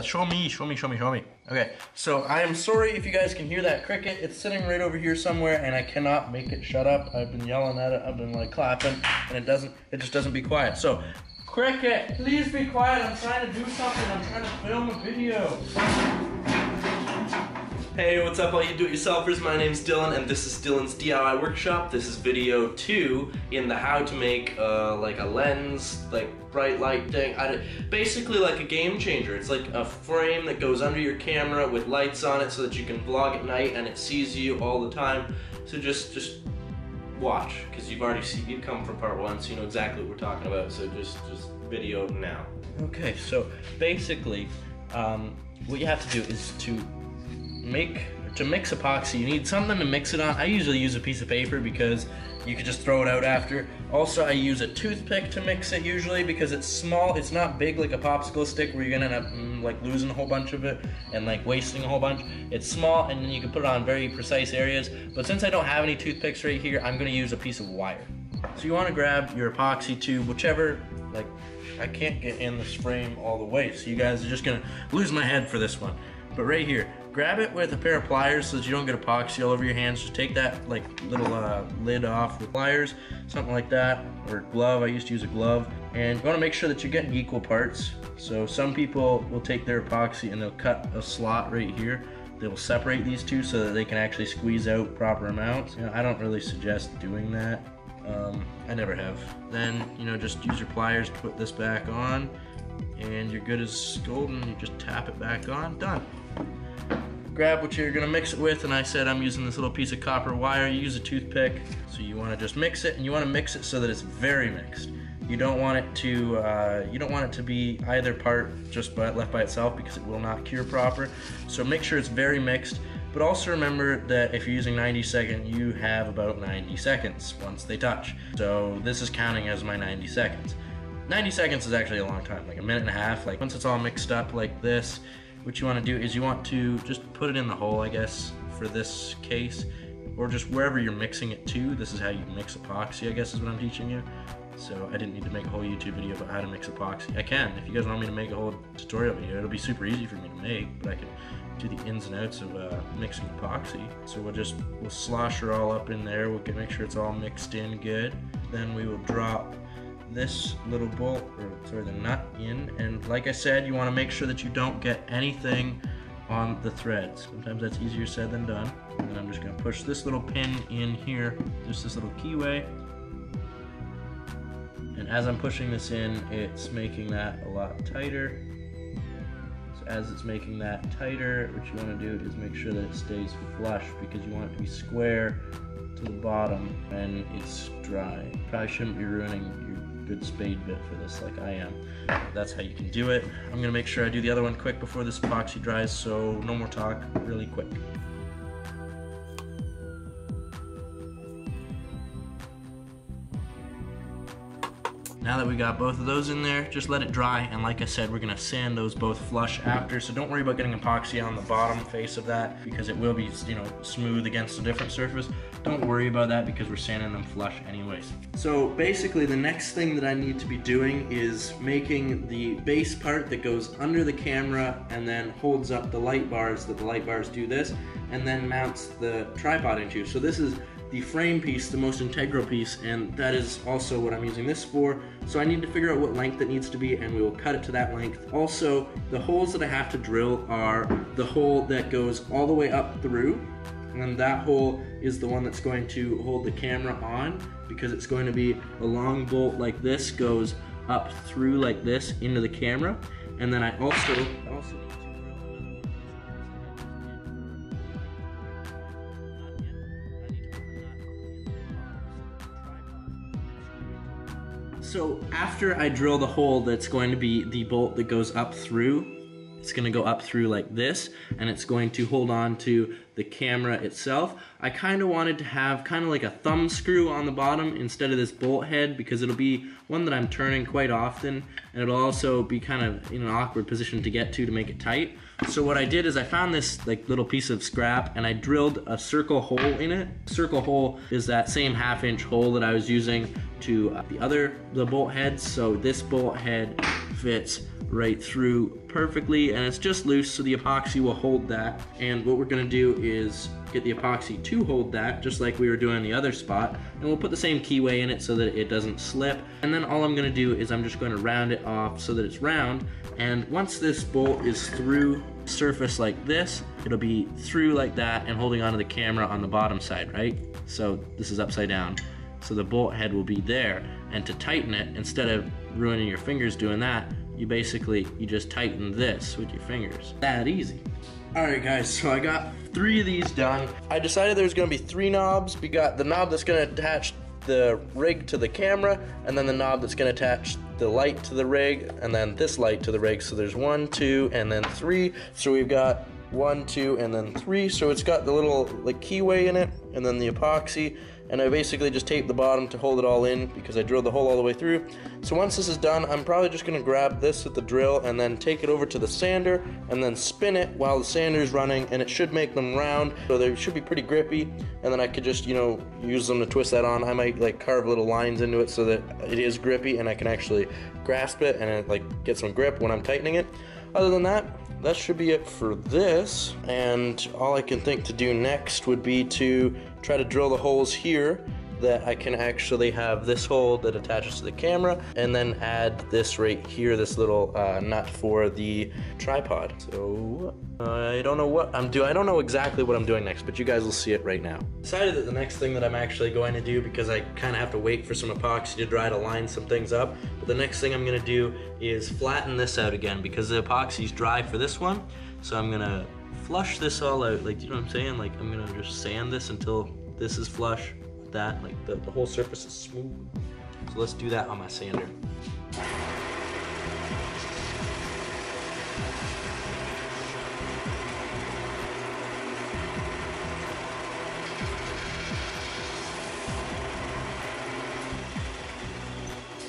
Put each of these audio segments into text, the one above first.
Show me. Okay, so I am sorry if you guys can hear that cricket. It's sitting right over here somewhere, and I cannot make it shut up. I've been yelling at it. I've been like clapping, and it just doesn't be quiet. So, cricket, please be quiet. I'm trying to do something. I'm trying to film a video. Hey, what's up all you do-it-yourselfers? My name's Dylan and this is Dylan's DIY Workshop. This is video 2 in the how to make like a lens, like bright light thing. Basically like a game changer. It's like a frame that goes under your camera with lights on it so that you can vlog at night and it sees you all the time. So just watch, because you've come from part 1, so you know exactly what we're talking about. So just video now. Okay, so basically what you have to do is to mix epoxy, you need something to mix it on. I usually use a piece of paper because you could just throw it out after. Also, I use a toothpick to mix it usually because it's small. It's not big like a popsicle stick where you're gonna end up like losing a whole bunch of it and like wasting a whole bunch. It's small and then you can put it on very precise areas. But since I don't have any toothpicks right here, I'm gonna use a piece of wire. So you wanna grab your epoxy tube, whichever, like, I can't get in this frame all the way, so you guys are just gonna lose my head for this one. But right here, grab it with a pair of pliers so that you don't get epoxy all over your hands. Just take that like little lid off with pliers, something like that, or a glove. I used to use a glove. And you want to make sure that you're getting equal parts. So some people will take their epoxy and they'll cut a slot right here. They will separate these two so that they can actually squeeze out proper amounts. You know, I don't really suggest doing that. I never have. Then, you know, just use your pliers to put this back on, and you're good as golden. You just tap it back on, done. Grab what you're gonna mix it with, and I said I'm using this little piece of copper wire. You use a toothpick. So you wanna just mix it, and you wanna mix it so that it's very mixed. You don't want it to be either part just left by itself, because it will not cure proper. So make sure it's very mixed, but also remember that if you're using 90-second, you have about 90 seconds once they touch. So this is counting as my 90 seconds. 90 seconds is actually a long time, like a minute and a half. Like once it's all mixed up like this, what you want to do is you want to just put it in the hole, I guess, for this case, or just wherever you're mixing it to. This is how you mix epoxy, I guess is what I'm teaching you. So I didn't need to make a whole YouTube video about how to mix epoxy. I can, if you guys want me to make a whole tutorial video. It'll be super easy for me to make, but I can do the ins and outs of mixing epoxy. So we'll slosh her all up in there. We'll make sure it's all mixed in good. Then we will drop this little bolt, or sorry, the nut in, and like I said, you want to make sure that you don't get anything on the threads. Sometimes that's easier said than done. And then I'm just going to push this little pin in here, just this little keyway, and as I'm pushing this in, it's making that a lot tighter. So as it's making that tighter, what you want to do is make sure that it stays flush, because you want it to be square to the bottom when it's dry. Probably shouldn't be ruining your good spade bit for this like I am. That's how you can do it. I'm gonna make sure I do the other one quick before this epoxy dries, so no more talk, really quick. Now that we got both of those in there, just let it dry, and like I said, we're gonna sand those both flush after, so don't worry about getting epoxy on the bottom face of that, because it will be, you know, smooth against a different surface. Don't worry about that because we're sanding them flush anyways. So basically the next thing that I need to be doing is making the base part that goes under the camera and then holds up the light bars, that the light bars do this, and then mounts the tripod into. So this is the frame piece, the most integral piece, and that is also what I'm using this for. So I need to figure out what length it needs to be, and we will cut it to that length. Also, the holes that I have to drill are the hole that goes all the way up through, and that hole is the one that's going to hold the camera on, because it's going to be a long bolt like this, goes up through like this into the camera. And then I also need to drill So after I drill the hole that's going to be the bolt that goes up through, it's going to go up through like this, and it's going to hold on to the camera itself. I kind of wanted to have kind of like a thumb screw on the bottom instead of this bolt head, because it'll be one that I'm turning quite often, and it'll also be kind of in an awkward position to get to make it tight. So what I did is I found this like little piece of scrap, and I drilled a circle hole in it. Circle hole is that same 1/2 inch hole that I was using to the bolt heads. So this bolt head fits right through perfectly, and it's just loose, so the epoxy will hold that. And what we're gonna do is get the epoxy to hold that, just like we were doing the other spot, and we'll put the same keyway in it so that it doesn't slip. And then all I'm gonna do is I'm just gonna round it off so that it's round, and once this bolt is through surface like this, it'll be through like that and holding onto the camera on the bottom side, right? So this is upside down. So the bolt head will be there, and to tighten it, instead of ruining your fingers doing that, you just tighten this with your fingers. That easy. Alright guys, so I got 3 of these done. I decided there's gonna be 3 knobs. We got the knob that's gonna attach the rig to the camera, and then the knob that's gonna attach the light to the rig, and then this light to the rig. So there's 1, 2, and then 3. So we've got 1, 2, and then 3. So it's got the little like keyway in it, and then the epoxy. And I basically just taped the bottom to hold it all in because I drilled the hole all the way through. So once this is done, I'm probably just gonna grab this with the drill and then take it over to the sander and then spin it while the sander is running, and it should make them round. So they should be pretty grippy, and then I could just, use them to twist that on. I might like carve little lines into it so that it is grippy and I can actually grasp it and get some grip when I'm tightening it. Other than that, that should be it for this, and all I can think to do next would be to try to drill the holes here that I can actually have this hole that attaches to the camera, and then add this right here, this little nut for the tripod. So I don't know what I'm doing. I don't know exactly what I'm doing next, but you guys will see it right now. Decided that the next thing that I'm actually going to do, because I kind of have to wait for some epoxy to dry to line some things up, but the next thing I'm going to do is flatten this out again because the epoxy's dry for this one. So I'm going to flush this all out, like, you know what I'm saying? Like, I'm going to just sand this until this is flush. That, like the whole surface is smooth. So let's do that on my sander.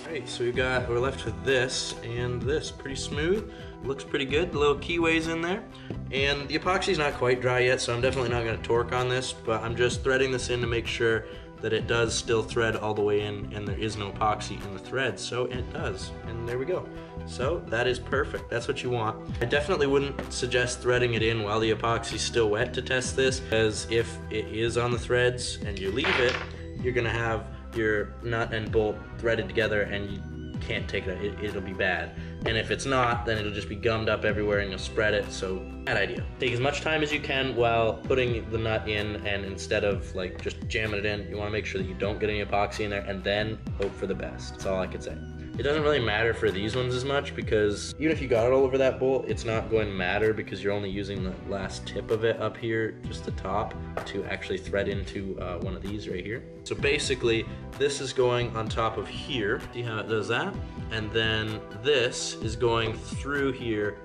Alright, so we're left with this and this, pretty smooth. Looks pretty good, the little keyways in there. And the epoxy's not quite dry yet, so I'm definitely not gonna torque on this, but I'm just threading this in to make sure that it does still thread all the way in and there is no epoxy in the thread. So it does, and there we go. So that is perfect, that's what you want. I definitely wouldn't suggest threading it in while the epoxy's still wet to test this, because if it is on the threads and you leave it, you're gonna have your nut and bolt threaded together and you can't take it out. It'll be bad. And if it's not, then it'll just be gummed up everywhere and you'll spread it. So bad idea. Take as much time as you can while putting the nut in, and instead of like just jamming it in, you want to make sure that you don't get any epoxy in there, and then hope for the best. That's all I can say. It doesn't really matter for these ones as much, because even if you got it all over that bolt, it's not going to matter because you're only using the last tip of it up here, just the top, to actually thread into one of these right here. So basically, this is going on top of here. See how it does that? And then this is going through here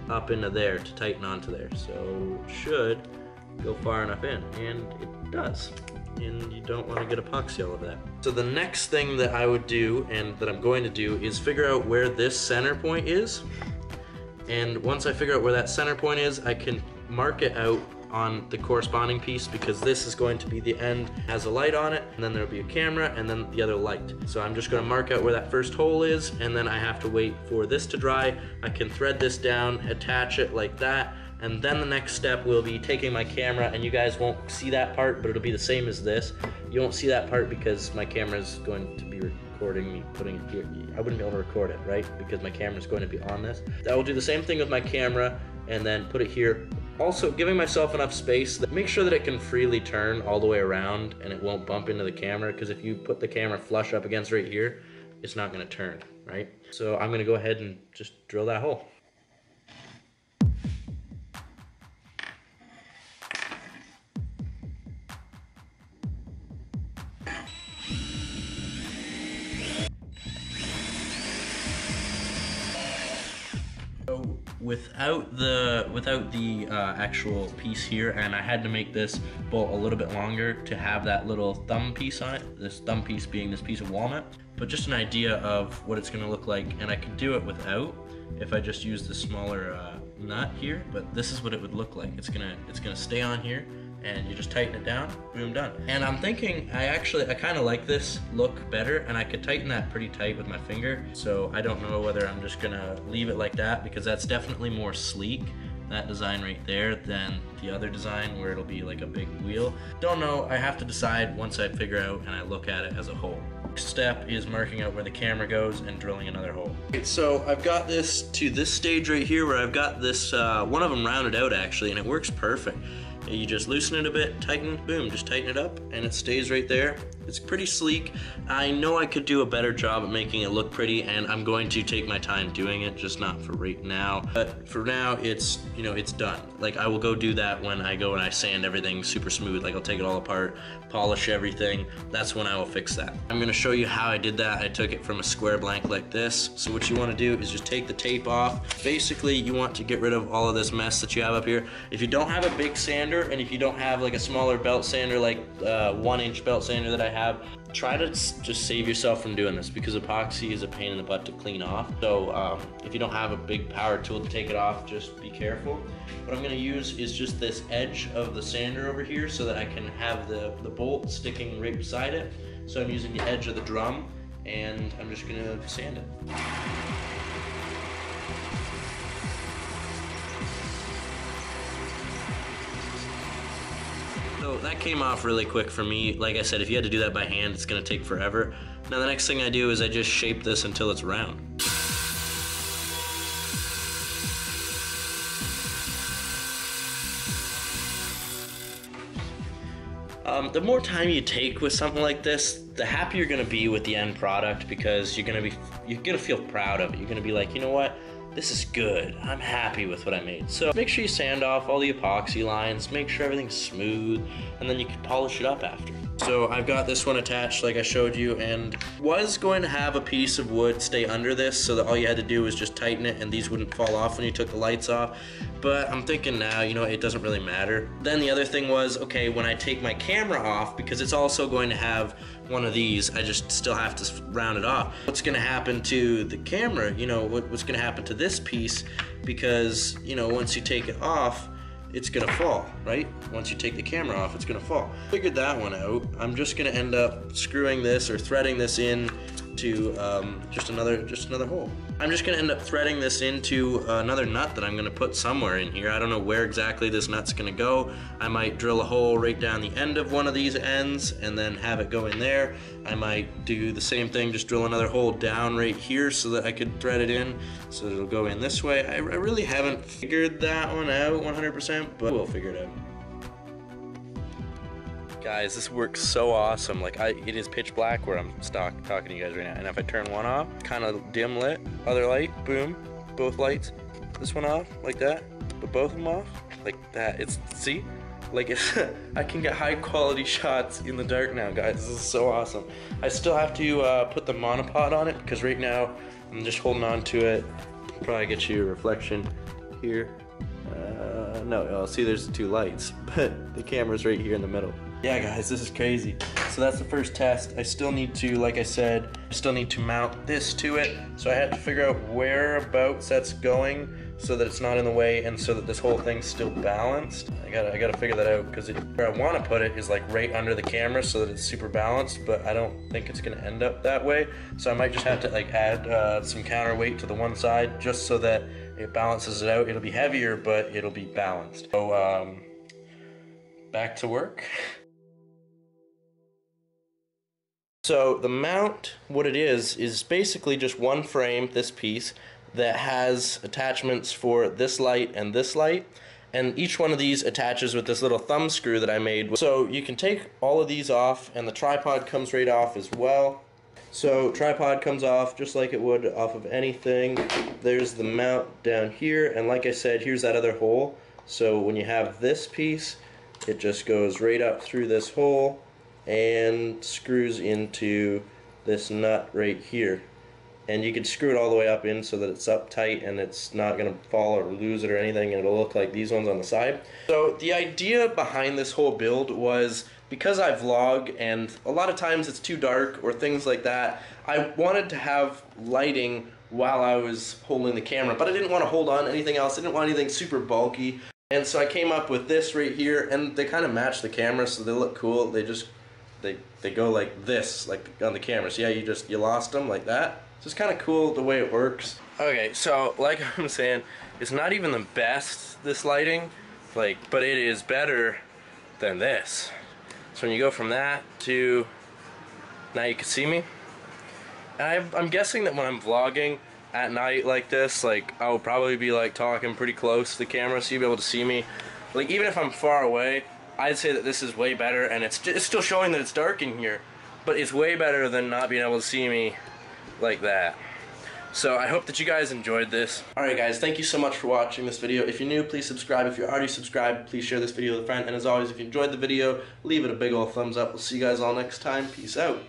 up into there to tighten onto there. So it should go far enough in, and it does. And you don't want to get epoxy all over that. So the next thing that I would do, and that I'm going to do, is figure out where this center point is. And once I figure out where that center point is, I can mark it out on the corresponding piece, because this is going to be the end, has a light on it, and then there'll be a camera, and then the other light. So I'm just gonna mark out where that first hole is, and then I have to wait for this to dry. I can thread this down, attach it like that, and then the next step will be taking my camera, and you guys won't see that part, but it'll be the same as this. You won't see that part because my camera is going to be recording me putting it here. I wouldn't be able to record it, right? Because my camera is going to be on this. I will do the same thing with my camera and then put it here. Also, giving myself enough space, make sure that it can freely turn all the way around and it won't bump into the camera, because if you put the camera flush up against right here, it's not gonna turn, right? So I'm gonna go ahead and just drill that hole. So without the actual piece here, and I had to make this bolt a little bit longer to have that little thumb piece on it, this thumb piece being this piece of walnut, but just an idea of what it's going to look like. And I could do it without, if I just use the smaller nut here, but this is what it would look like. It's gonna stay on here, and you just tighten it down, boom, done. And I'm thinking, I kind of like this look better, and I could tighten that pretty tight with my finger. So I don't know whether I'm just gonna leave it like that, because that's definitely more sleek, that design right there, than the other design where it'll be like a big wheel. Don't know, I have to decide once I figure out and I look at it as a whole. Next step is marking out where the camera goes and drilling another hole. Okay, so I've got this to this stage right here where I've got this, one of them rounded out actually, and it works perfect. You just loosen it a bit, tighten, boom, just tighten it up, and it stays right there. It's pretty sleek. I know I could do a better job at making it look pretty, and I'm going to take my time doing it, just not for right now. But for now, it's, you know, it's done. Like, I will go do that when I go and I sand everything super smooth. Like, I'll take it all apart, polish everything. That's when I will fix that. I'm gonna show you how I did that. I took it from a square blank like this. So what you wanna do is just take the tape off. Basically, you want to get rid of all of this mess that you have up here. If you don't have a big sander, and if you don't have like a smaller belt sander, like 1-inch belt sander that I have, try to just save yourself from doing this, because epoxy is a pain in the butt to clean off. So if you don't have a big power tool to take it off, just be careful. What I'm gonna use is just this edge of the sander over here so that I can have the bolt sticking right beside it. So I'm using the edge of the drum, and I'm just gonna sand it. So that came off really quick for me. Like I said, if you had to do that by hand, it's gonna take forever. Now the next thing I do is I just shape this until it's round. The more time you take with something like this, the happier you're gonna be with the end product, because you're gonna feel proud of it. You're gonna be like, you know what? This is good. I'm happy with what I made. So make sure you sand off all the epoxy lines, make sure everything's smooth, and then you can polish it up after. So I've got this one attached like I showed you, and was going to have a piece of wood stay under this so that all you had to do was just tighten it and these wouldn't fall off when you took the lights off. But I'm thinking now, you know, it doesn't really matter. Then the other thing was, okay, when I take my camera off, because it's also going to have one of these, I just still have to round it off. What's gonna happen to the camera? You know, what's gonna happen to this piece? Because, you know, once you take it off, it's gonna fall, right? Once you take the camera off, it's gonna fall. Figured that one out. I'm just gonna end up screwing this or threading this in to just another hole. I'm just gonna end up threading this into another nut that I'm gonna put somewhere in here. I don't know where exactly this nut's gonna go. I might drill a hole right down the end of one of these ends and then have it go in there. I might do the same thing, just drill another hole down right here so that I could thread it in so that it'll go in this way. I really haven't figured that one out 100%, but we'll figure it out. Guys, this works so awesome. Like, it is pitch black where I'm talking to you guys right now. And if I turn one off, kind of dim lit, other light, boom, both lights. This one off, like that, but both of them off, like that. See? Like, I can get high quality shots in the dark now, guys. This is so awesome. I still have to put the monopod on it, because right now I'm just holding on to it. Probably get you a reflection here. No, see, there's the two lights, but the camera's right here in the middle. Yeah, guys, this is crazy. So that's the first test. I still need to, like I said, mount this to it. So I had to figure out whereabouts that's going so that it's not in the way and so that this whole thing's still balanced. I gotta figure that out, because where I want to put it is like right under the camera so that it's super balanced, but I don't think it's gonna end up that way. So I might just have to like add some counterweight to the one side just so that it balances it out. It'll be heavier, but it'll be balanced. So back to work. So the mount, what it is basically just one frame, this piece, that has attachments for this light, and each one of these attaches with this little thumb screw that I made. So you can take all of these off, and the tripod comes right off as well. So tripod comes off just like it would off of anything. There's the mount down here, and like I said, here's that other hole. So when you have this piece, it just goes right up through this hole and screws into this nut right here. And you can screw it all the way up in so that it's up tight and it's not going to fall or lose it or anything, and it'll look like these ones on the side. So the idea behind this whole build was, because I vlog and a lot of times it's too dark or things like that, I wanted to have lighting while I was holding the camera, but I didn't want to hold on anything else. I didn't want anything super bulky. And so I came up with this right here, and they kind of match the camera, so they look cool. They go like this, like on the camera. So yeah, you lost them like that. So it's kind of cool the way it works. Okay, so like I'm saying, it's not even the best, this lighting, like, but it is better than this. So when you go from that to now you can see me. And I'm guessing that when I'm vlogging at night like this, like I'll probably be like talking pretty close to the camera so you'll be able to see me. Like even if I'm far away, I'd say that this is way better, and it's still showing that it's dark in here, but it's way better than not being able to see me like that. So I hope that you guys enjoyed this. Alright guys, thank you so much for watching this video. If you're new, please subscribe. If you're already subscribed, please share this video with a friend. And as always, if you enjoyed the video, leave it a big old thumbs up. We'll see you guys all next time. Peace out.